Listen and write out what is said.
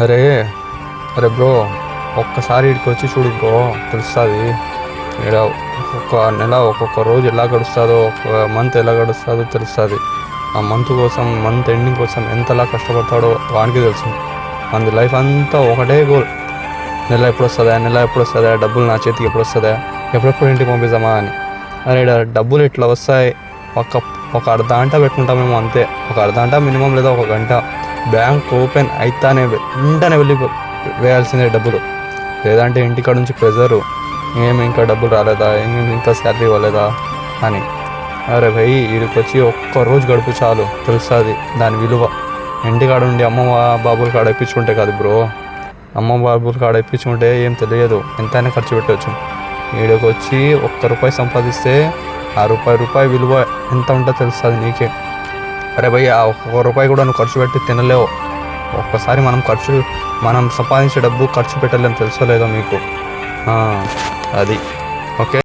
అరే అరే బ్రో, ఒక్కసారి ఇక్కడికి వచ్చి చూడు బ్రో, తెలుస్తుంది. ఇక్కడ ఒక్కొక్క నెల ఒక్కొక్క రోజు ఎలా గడుస్తుందో, ఒక మంత్ ఎలా గడుస్తుందో తెలుస్తుంది. ఆ మంత్ ఎండింగ్ కోసం ఎంతలా కష్టపడతాడో వానికి తెలుసు. మన లైఫ్ అంతా ఒకటే గోల్, నెల ఎప్పుడు వస్తుందా, డబ్బులు నా చేతికి ఎప్పుడు వస్తుందా, ఎప్పుడెప్పుడు ఇంటికి పంపిస్తామా అని. అరే ఇక్కడ డబ్బులు ఇట్లా వస్తాయి, ఒక అర్ధ గంట పెట్టుకుంటామేమో అంతే. ఒక అర్ధ గంట మినిమం, లేదా ఒక గంట. బ్యాంక్ ఓపెన్ అయితేనే వెంటనే వేయాల్సిందే డబ్బులు. లేదంటే ఇంటికాడ నుంచి ప్రెజరు, ఇంకా డబ్బులు రాలేదా, ఇంకా శాలరీ ఇవ్వలేదా అని. అరే భయ్, వీడికి వచ్చి ఒక్కరోజు గడుపు చాలు, తెలుస్తుంది దాని విలువ. ఇంటికాడ ఉండి అమ్మ బాబుల కాడ ఇప్పించుకుంటే కాదు బ్రో, అమ్మ బాబుల కాడ ఇప్పించుకుంటే ఏం తెలియదు, ఎంతైనా ఖర్చు పెట్టవచ్చు. వీడికి వచ్చి ₹1 సంపాదిస్తే ఆ రూపాయి విలువ ఎంత ఉంటుందో తెలుస్తుంది నీకే. అరే భయ్, ఆ ₹1 కూడా నువ్వు ఖర్చు పెట్టి తినలేవు. ఒక్కసారి మనం సంపాదించే డబ్బు ఖర్చు పెట్టలేము, తెలుసో లేదో మీకు. అది ఓకే.